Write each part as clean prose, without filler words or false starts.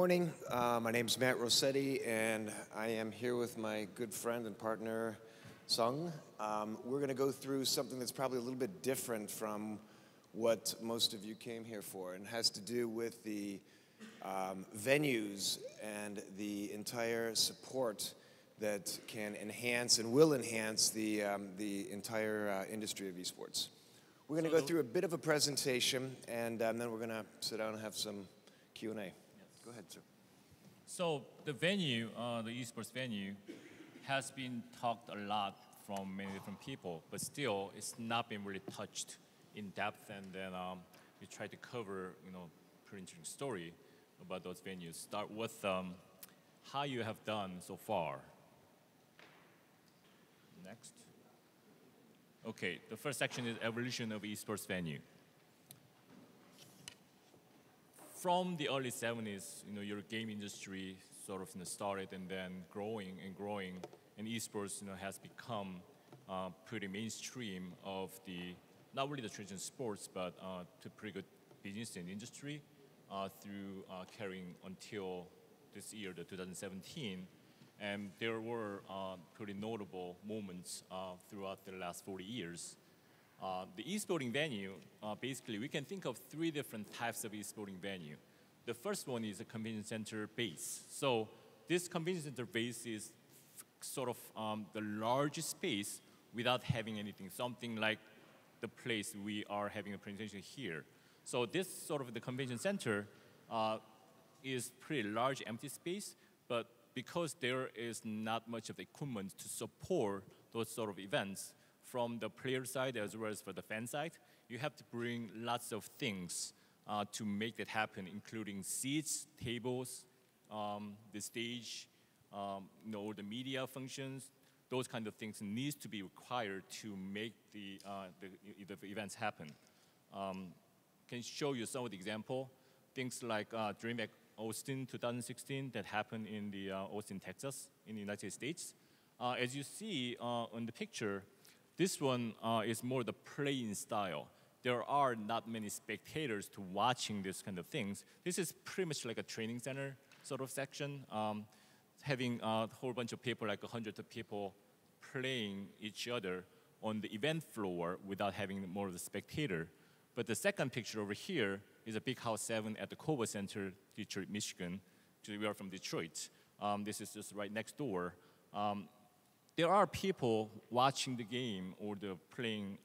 morning. My name is Matt Rossetti, and I am here with my good friend and partner, Sung. We're going to go through something that's probably a little bit different from what most of you came here for, and has to do with the venues and the entire support that can enhance and will enhance the entire industry of esports. We're going to go through a bit of a presentation, and then we're going to sit down and have some Q&A. Yes. Go ahead, sir. So the venue, the esports venue, has been talked a lot from many different people, but still it's not been really touched in depth. And then we try to cover, pretty interesting story about those venues. Start with how you have done so far. Next. Okay, the first section is evolution of esports venue. From the early 70s, your game industry sort of started and then growing and growing, and esports has become pretty mainstream of the, not really the traditional sports, but to pretty good business and industry through carrying until this year, the 2017. And there were pretty notable moments throughout the last 40 years. The esporting venue, basically, we can think of three different types of esporting venue. The first one is a convention center base. So this convention center base is sort of the largest space without having anything, something like the place we are having a presentation here. So this sort of the convention center is pretty large empty space, but because there is not much of the equipment to support those sort of events from the player side as well as for the fan side, you have to bring lots of things to make that happen, including seats, tables, the stage, the media functions. Those kind of things needs to be required to make the events happen. Can show you some of the example. Things like DreamHack Austin 2016 that happened in the Austin, Texas, in the United States. As you see on the picture, this one is more the playing style. There are not many spectators to watching this kind of things. This is pretty much like a training center sort of section, having a whole bunch of people, like 100 of people playing each other on the event floor without having more of the spectator. But the second picture over here is a Big House 7 at the Cova Center, Detroit, Michigan. We are from Detroit. This is just right next door. There are people watching the game or playing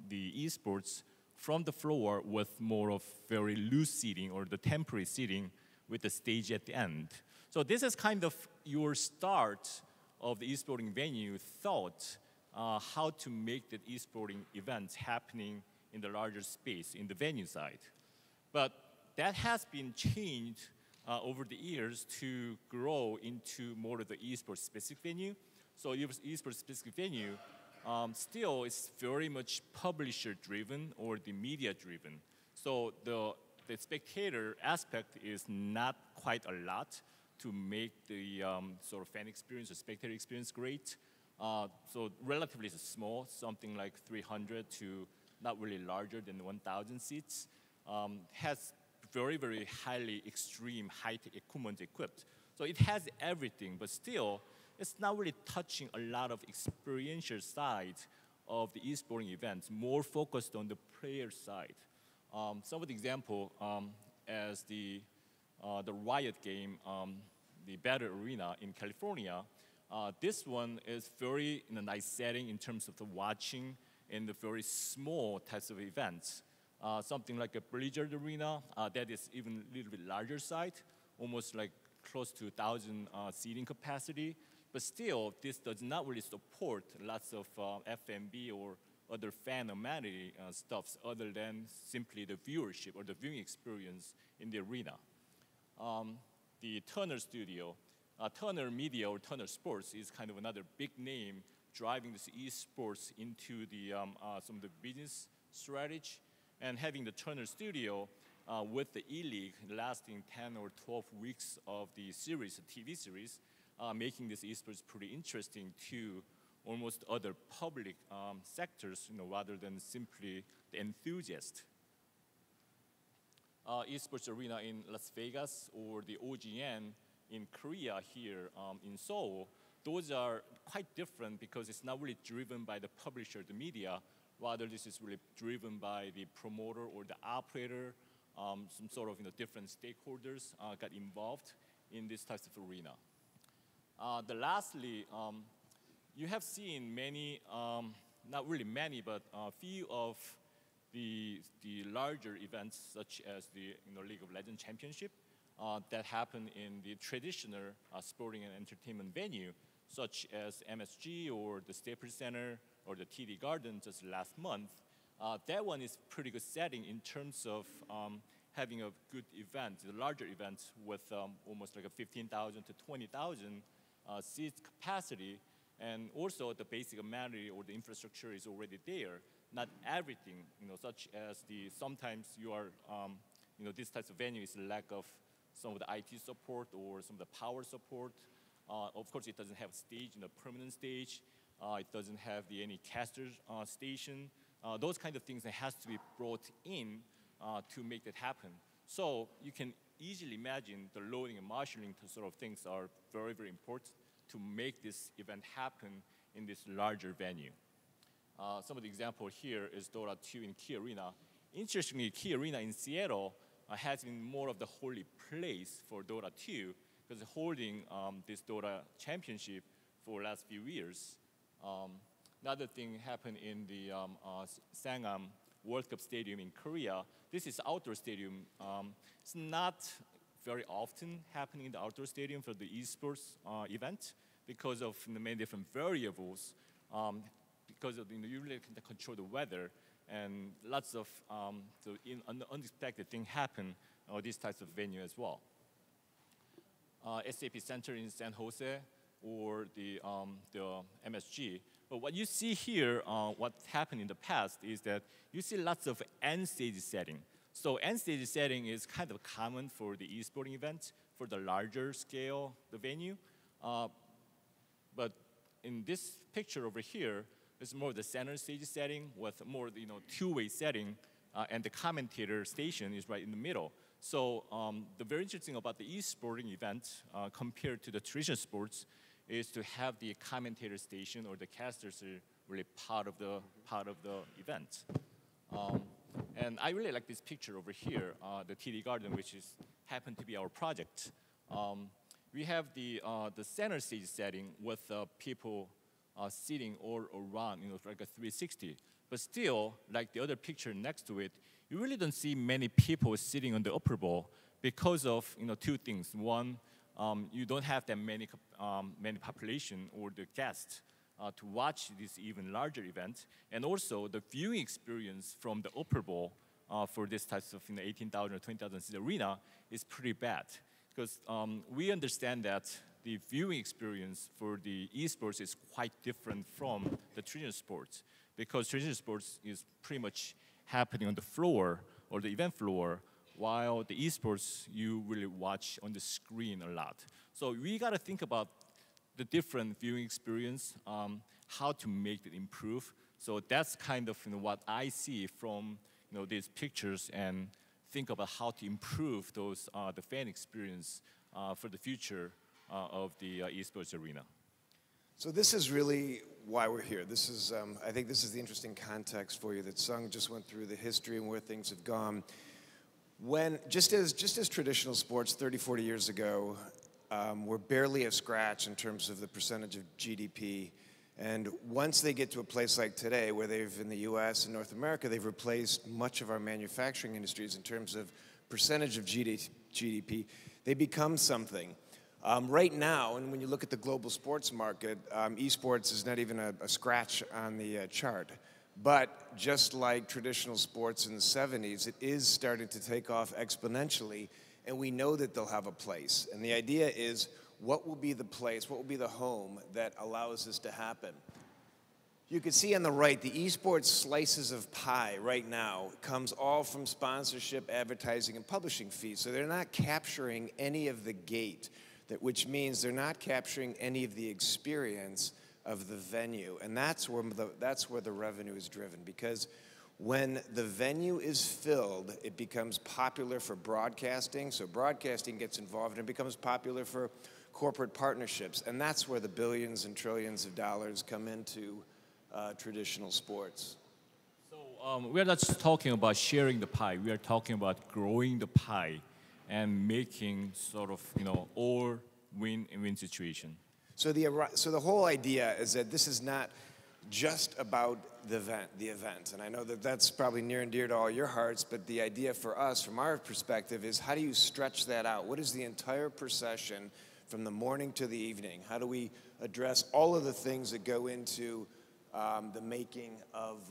the esports from the floor with more of very loose seating or the temporary seating with the stage at the end. So this is kind of your start of the esporting venue thought, how to make the esporting events happening in the larger space, in the venue side. But that has been changed over the years to grow into more of the esports specific venue. So esports specific venue still is very much publisher driven or the media driven. So the spectator aspect is not quite a lot to make the sort of fan experience or spectator experience great. So relatively small, something like 300 to not really larger than 1,000 seats, has very, very highly extreme high-tech equipment equipped. So it has everything, but still, it's not really touching a lot of experiential side of the esporting events, more focused on the player side. Some of the example, as the Riot game, the Battle Arena in California, this one is very in a nice setting in terms of the watching in the very small types of events. Something like a Blizzard Arena, that is even a little bit larger site, almost like close to 1,000 seating capacity. But still, this does not really support lots of F&B or other fan amenity stuffs other than simply the viewership or the viewing experience in the arena. The Turner Studio, Turner Media or Turner Sports is kind of another big name driving this esports into the some of the business strategy, and having the Turner Studio with the E-League lasting 10 or 12 weeks of the series, the TV series, making this esports pretty interesting to almost other public sectors, rather than simply the enthusiast. esports arena in Las Vegas or the OGN in Korea here in Seoul, those are quite different because it's not really driven by the publisher, the media. Rather, this is really driven by the promoter or the operator. Some sort of different stakeholders got involved in this type of arena. Lastly, you have seen many, not really many, but a few of the larger events, such as the League of Legends Championship, that happen in the traditional sporting and entertainment venue, such as MSG or the Staples Center or the TD Garden just last month. That one is pretty good setting in terms of having a good event, a larger event with almost like a 15,000 to 20,000 seat capacity, and also the basic amenity or the infrastructure is already there. Not everything, such as sometimes you are, this type of venue is lack of some of the IT support or some of the power support. Of course, it doesn't have a stage, permanent stage. It doesn't have any caster station. Those kind of things that has to be brought in to make that happen. So you can easily imagine the loading and marshalling sort of things are very, very important to make this event happen in this larger venue. Some of the example here is Dota 2 in Key Arena. Interestingly, Key Arena in Seattle has been more of the holy place for Dota 2 because holding this Dota championship for the last few years. Another thing happened in the Sangam World Cup Stadium in Korea. This is outdoor stadium. It's not very often happening in the outdoor stadium for the esports event because of many different variables. Because of you really can control the weather, and lots of unexpected things happen on these types of venue as well. SAP Center in San Jose or the MSG. But what you see here, what happened in the past is that you see lots of end stage setting. So end stage setting is kind of common for the esporting event, for the larger scale, the venue. But in this picture over here, it's more of the center stage setting with more two-way setting, and the commentator station is right in the middle. So the very interesting about the esporting event compared to the traditional sports is to have the commentator station or the casters are really part of the event. And I really like this picture over here, the TD Garden, which happened to be our project. We have the center stage setting with people sitting all around, like a 360. But still, like the other picture next to it, you really don't see many people sitting on the upper bowl because of two things. One, you don't have that many population or the guests to watch this even larger event, and also the viewing experience from the upper bowl for this type of 18,000 or 20,000 seat arena is pretty bad, because we understand that the viewing experience for the esports is quite different from the traditional sports, because traditional sports is pretty much happening on the floor or the event floor, while the esports you really watch on the screen a lot. So we got to think about the different viewing experience, how to make it improve. So that's kind of what I see from these pictures, and think about how to improve those the fan experience for the future of the esports arena. So this is really why we're here. This is, I think this is the interesting context for you, that Sung just went through the history and where things have gone. When, just as traditional sports 30, 40 years ago were barely a scratch in terms of the percentage of GDP, and once they get to a place like today, where they've, in the US and North America, they've replaced much of our manufacturing industries in terms of percentage of GDP, they become something. Right now, and when you look at the global sports market, esports is not even a scratch on the chart. But just like traditional sports in the 70s, it is starting to take off exponentially, and we know that they'll have a place. And the idea is, what will be the place, what will be the home that allows this to happen? You can see on the right, the esports slices of pie right now comes all from sponsorship, advertising, and publishing fees. So they're not capturing any of the gate, which means they're not capturing any of the experience of the venue. And that's where the revenue is driven, because When the venue is filled, it becomes popular for broadcasting. So broadcasting gets involved and it becomes popular for corporate partnerships. And that's where the billions and trillions of dollars come into traditional sports. So we are not just talking about sharing the pie. We are talking about growing the pie and making sort of, all win-win situation. So the whole idea is that this is not just about the event. And I know that that's probably near and dear to all your hearts, but the idea for us, from our perspective, is how do you stretch that out? What is the entire procession from the morning to the evening? How do we address all of the things that go into the making of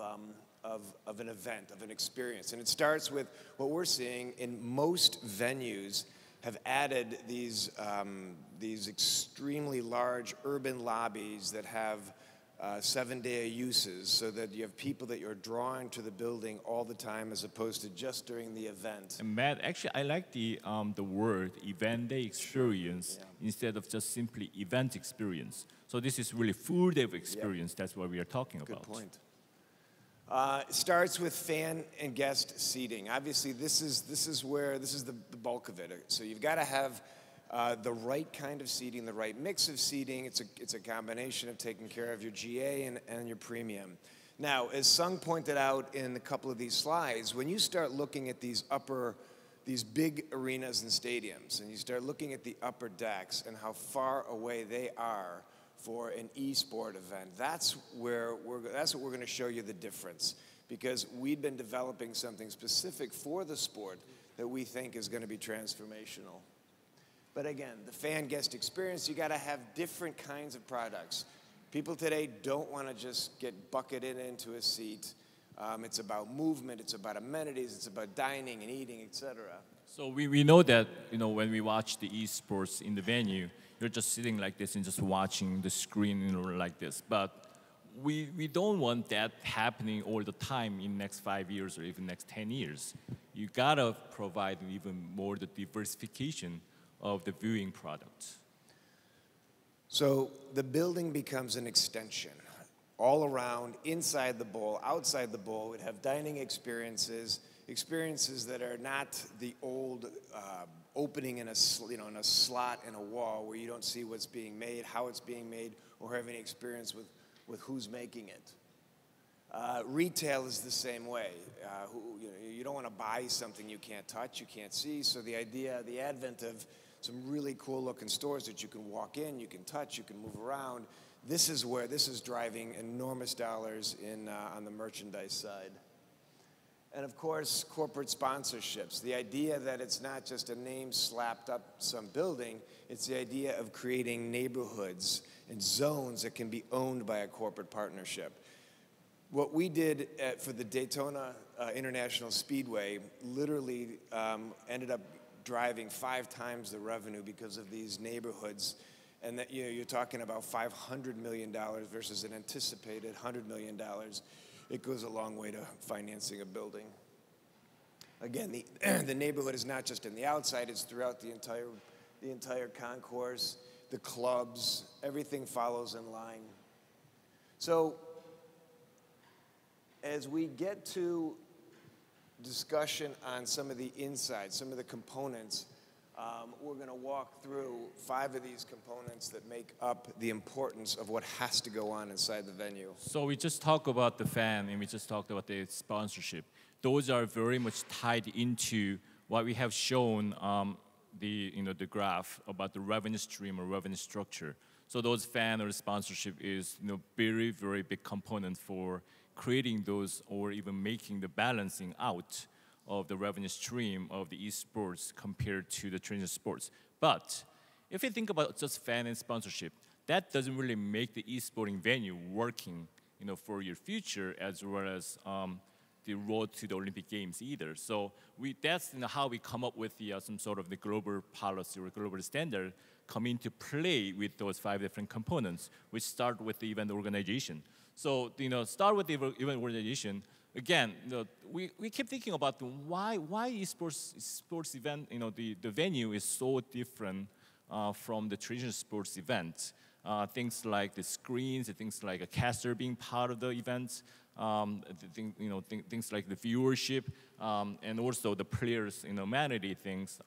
an event, of an experience? And it starts with what we're seeing in most venues have added these extremely large urban lobbies that have 7-day uses, so that you have people that you're drawing to the building all the time as opposed to just during the event. And Matt, actually, I like the word event day experience instead of just simply event experience. So this is really full day of experience. Yep. That's what we are talking about. Good point. It starts with fan and guest seating. Obviously, this is the bulk of it. So you've got to have the right kind of seating, the right mix of seating. It's a combination of taking care of your GA and your premium. Now, as Sung pointed out in a couple of these slides, when you start looking at these big arenas and stadiums, and you start looking at the upper decks and how far away they are for an e-sport event, that's what we're going to show you the difference, because we've been developing something specific for the sport that we think is going to be transformational. But again, the fan guest experience, you got to have different kinds of products. People today don't want to just get bucketed into a seat. It's about movement, it's about amenities, it's about dining and eating, etc. So we know that, when we watch the esports in the venue, you're just sitting like this and just watching the screen, like this. But we don't want that happening all the time in next 5 years or even next 10 years. You gotta provide even more the diversification of the viewing products. So the building becomes an extension. All around, inside the bowl, outside the bowl, we'd have dining experiences that are not the old opening in a slot in a wall where you don't see what's being made, how it's being made, or have any experience with who's making it. Retail is the same way. You don't want to buy something you can't touch, you can't see. So the advent of some really cool looking stores that you can walk in, you can touch, you can move around. This is driving enormous dollars on the merchandise side. And of course, corporate sponsorships. The idea that it's not just a name slapped up some building, it's the idea of creating neighborhoods and zones that can be owned by a corporate partnership. What we did for the Daytona International Speedway literally ended up driving 5 times the revenue because of these neighborhoods. And that you're talking about $500 million versus an anticipated $100 million. It goes a long way to financing a building. Again, the neighborhood is not just in the outside, it's throughout the entire concourse, the clubs, everything follows in line. So as we get to discussion on some of the inside, some of the components, we're going to walk through 5 of these components that make up the importance of what has to go on inside the venue. So we just talked about the fan and we just talked about the sponsorship. Those are very much tied into what we have shown the graph about the revenue stream or revenue structure. So those fan or sponsorship is very, very big component for creating those or even making the balancing out of the revenue stream of the esports compared to the traditional sports. But if you think about just fan and sponsorship, that doesn't really make the esporting venue working, for your future as well as the road to the Olympic Games either. So that's how we come up with some sort of the global policy or global standard come into play with those 5 different components, which start with the event organization. So start with the event organization. Again, we keep thinking about why sports event, the venue is so different from the traditional sports event. Things like the screens, things like a caster being part of the event, things like the viewership, and also the players, humanity things.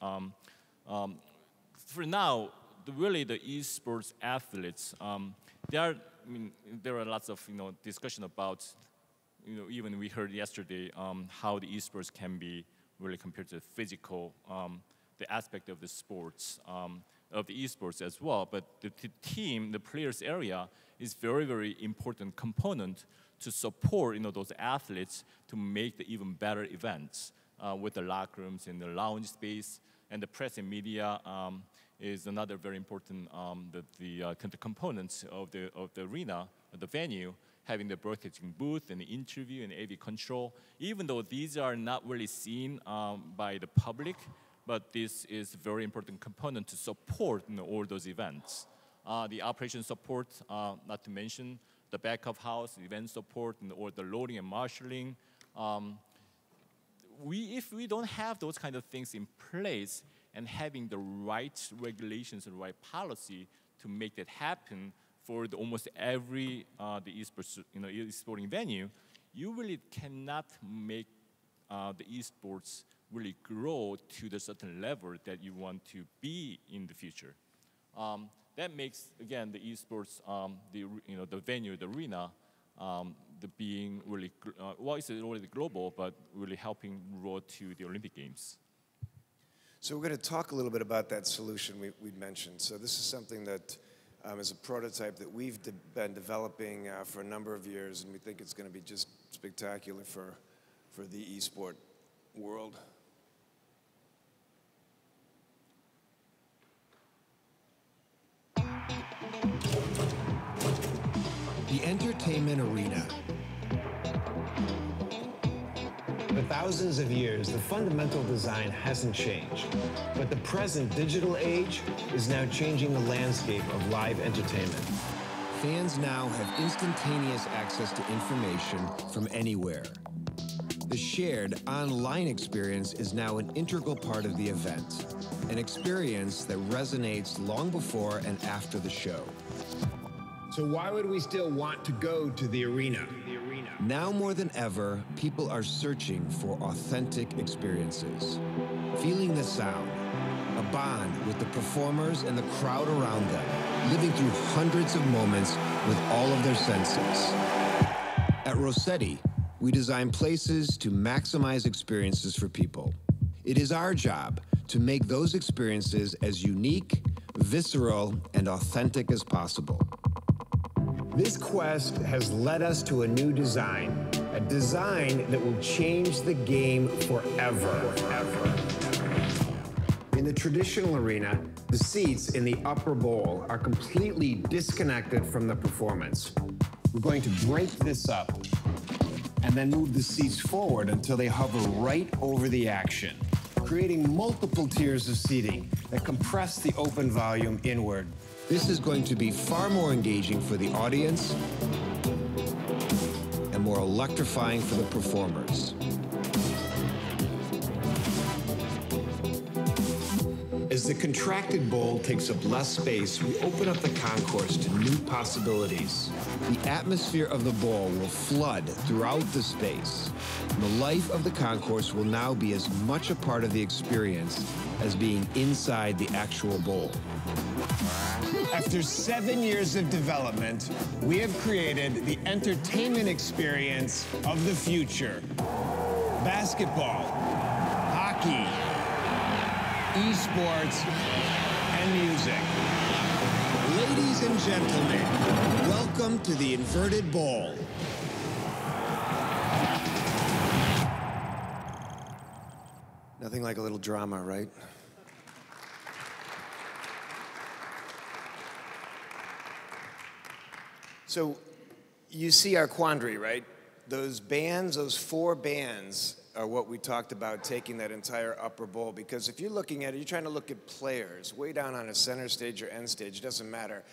For now, really the esports athletes, there are lots of discussion about, even we heard yesterday how the esports can be really compared to the physical, the aspect of the sports, of the esports as well. But the team, the players area is very, very important component to support those athletes to make the even better events with the locker rooms and the lounge space, and the press and media is another very important the components of the arena, of the venue, having the broadcasting booth and the interview and AV control. Even though these are not really seen by the public, but this is a very important component to support all those events. The operation support, not to mention the backup house, event support, or the loading and marshalling. If we don't have those kind of things in place and having the right regulations and right policy to make that happen for almost every the esports, esporting venue, you really cannot make the esports really grow to the certain level that you want to be in the future. That makes, again, the esports, the venue, the arena, the being really, well, it's already global, but really helping road to the Olympic Games. So we're going to talk a little bit about that solution we mentioned. So this is something that is a prototype that we've been developing for a number of years, and we think it's going to be just spectacular for the esport world. The entertainment arena. For thousands of years, the fundamental design hasn't changed, but the present digital age is now changing the landscape of live entertainment. Fans now have instantaneous access to information from anywhere. The shared online experience is now an integral part of the event, an experience that resonates long before and after the show. So why would we still want to go to the arena? Now more than ever, people are searching for authentic experiences. Feeling the sound, a bond with the performers and the crowd around them, living through hundreds of moments with all of their senses. At Rossetti, we design places to maximize experiences for people. It is our job to make those experiences as unique, visceral, and authentic as possible. This quest has led us to a new design, a design that will change the game forever. In the traditional arena, the seats in the upper bowl are completely disconnected from the performance. We're going to break this up and then move the seats forward until they hover right over the action, creating multiple tiers of seating that compress the open volume inward. This is going to be far more engaging for the audience and more electrifying for the performers. As the contracted bowl takes up less space, we open up the concourse to new possibilities. The atmosphere of the bowl will flood throughout the space. And the life of the concourse will now be as much a part of the experience as being inside the actual bowl. After 7 years of development, we have created the entertainment experience of the future. Basketball, hockey, esports, and music. Ladies and gentlemen, welcome to the Inverted Bowl. Nothing like a little drama, right? So you see our quandary, right? Those bands, those 4 bands are what we talked about, taking that entire upper bowl. Because if you're looking at it, you're trying to look at players way down on a center stage or end stage, it doesn't matter.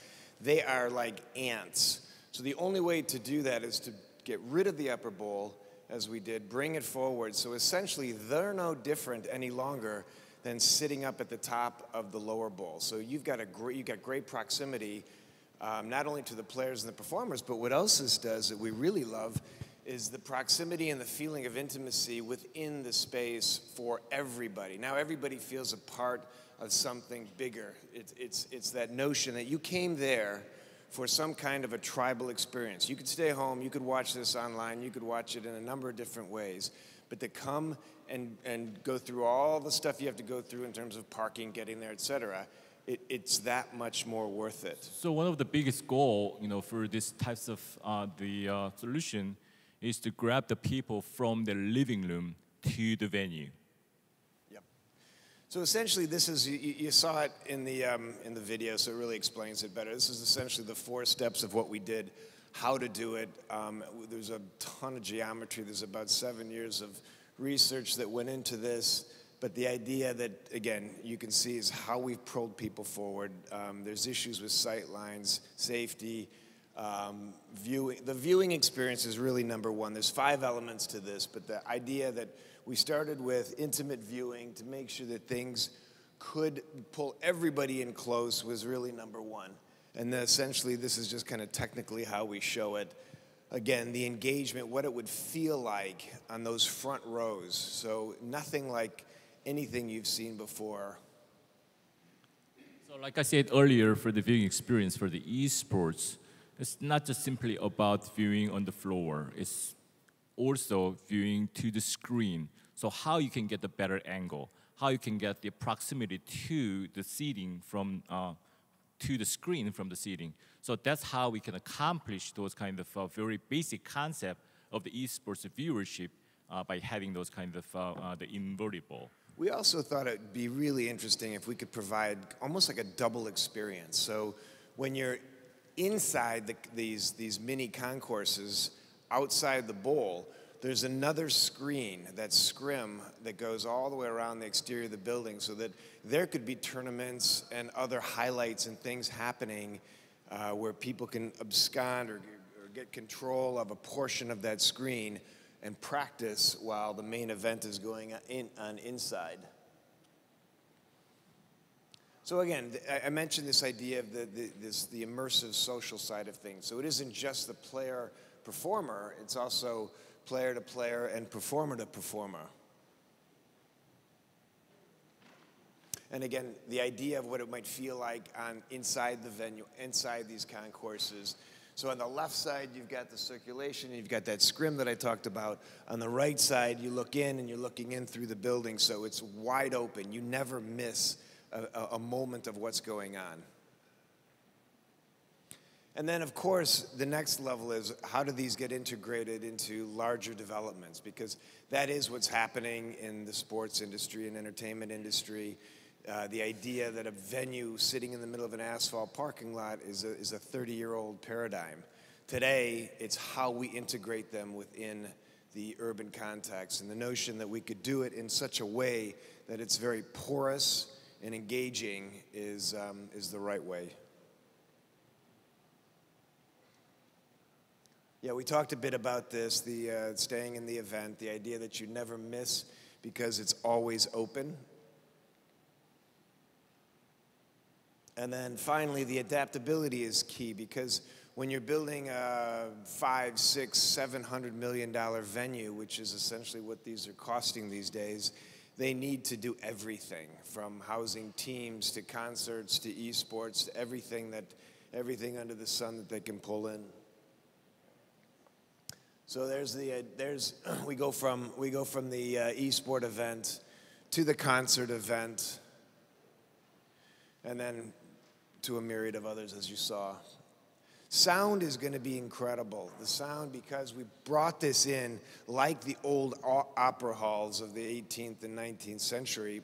They are like ants. So the only way to do that is to get rid of the upper bowl, as we did, bring it forward. So essentially, they're no different any longer than sitting up at the top of the lower bowl. So you've got great proximity, not only to the players and the performers, but what else this does that we really love is the proximity and the feeling of intimacy within the space for everybody. Now everybody feels a part of something bigger. It's that notion that you came there for some kind of a tribal experience. You could stay home, you could watch this online, you could watch it in a number of different ways, but to come and go through all the stuff you have to go through in terms of parking, getting there, etc., it's that much more worth it. So one of the biggest goal, for this types of solution is to grab the people from their living room to the venue. Yep. So essentially, this is you saw it in the video, so it really explains it better. This is essentially the 4 steps of what we did, how to do it. There's a ton of geometry. There's about 7 years of research that went into this. But the idea that, again, you can see is how we've pulled people forward. There's issues with sight lines, safety, viewing. The viewing experience is really number one. There's 5 elements to this, but the idea that we started with intimate viewing to make sure that things could pull everybody in close was really number one. And then essentially, this is just kind of technically how we show it. Again, the engagement, what it would feel like on those front rows. So nothing like anything you've seen before. So like I said earlier, for the viewing experience for the esports, it's not just simply about viewing on the floor. It's also viewing to the screen. So how you can get the better angle, how you can get the proximity to the seating from to the screen from the seating. So that's how we can accomplish those kind of very basic concept of the esports viewership by having those kind of the invertible. We also thought it'd be really interesting if we could provide almost like a double experience. So when you're inside these mini concourses outside the bowl, there's another screen, that scrim, that goes all the way around the exterior of the building so that there could be tournaments and other highlights and things happening where people can abscond or get control of a portion of that screen and practice while the main event is going on inside. So again, I mentioned this idea of the immersive social side of things. So it isn't just the player-performer, it's also player-to-player and performer-to-performer. And again, the idea of what it might feel like inside the venue, inside these concourses. So on the left side, you've got the circulation, you've got that scrim that I talked about. On the right side, you look in and you're looking in through the building, so it's wide open. You never miss a moment of what's going on. And then, of course, the next level is how do these get integrated into larger developments? Because that is what's happening in the sports industry and entertainment industry. The idea that a venue sitting in the middle of an asphalt parking lot is a 30-year-old paradigm. Today, it's how we integrate them within the urban context, and the notion that we could do it in such a way that it's very porous and engaging is the right way. Yeah, we talked a bit about this, the staying in the event, the idea that you never miss because it's always open. And then finally, the adaptability is key because when you're building a $500, $600, $700 million venue, which is essentially what these are costing these days, they need to do everything from housing teams to concerts to esports to everything under the sun that they can pull in. So we go from the esport event to the concert event, and then to a myriad of others, as you saw. Sound is going to be incredible. The sound, because we brought this in like the old opera halls of the 18th and 19th century,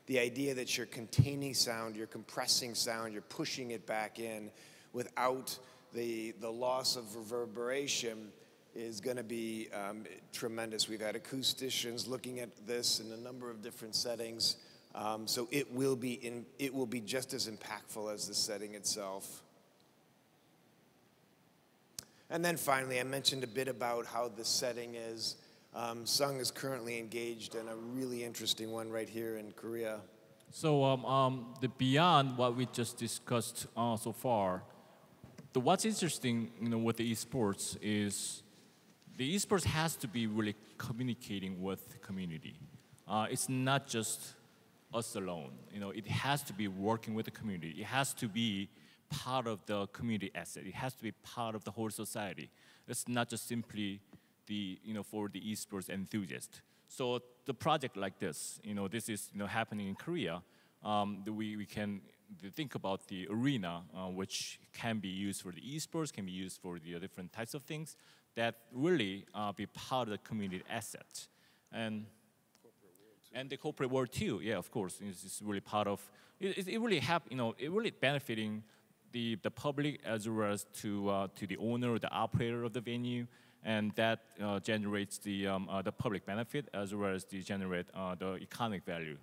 the idea that you're containing sound, you're compressing sound, you're pushing it back in without the loss of reverberation is going to be tremendous. We've had acousticians looking at this in a number of different settings. So it will be just as impactful as the setting itself. And then finally, I mentioned a bit about how the setting is. Sung is currently engaged in a really interesting one right here in Korea. So beyond what we just discussed so far, what's interesting, with the esports is the esports has to be really communicating with the community. It's not just us alone. It has to be working with the community. It has to be part of the community asset. It has to be part of the whole society. It's not just simply for the esports enthusiast. So the project like this, this is happening in Korea. We can think about the arena, which can be used for the esports, can be used for the different types of things that really be part of the community asset. And the corporate world too, yeah, of course, it's really part of. It really it really benefiting the public as well as to the owner or the operator of the venue, and that generates the public benefit as well as generate the economic value.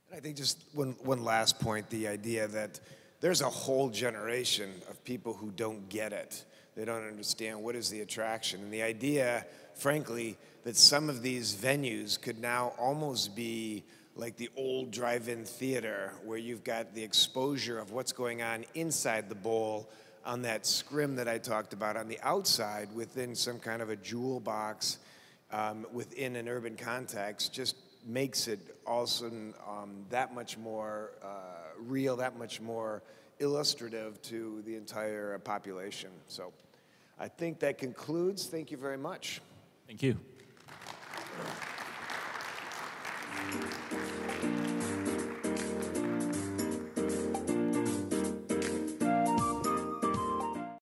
And I think just one last point, the idea that there's a whole generation of people who don't get it. They don't understand what is the attraction. And the idea, frankly, that some of these venues could now almost be like the old drive-in theater where you've got the exposure of what's going on inside the bowl on that scrim that I talked about on the outside within some kind of a jewel box within an urban context just makes it also that much more real, that much more illustrative to the entire population. So I think that concludes. Thank you very much. Thank you.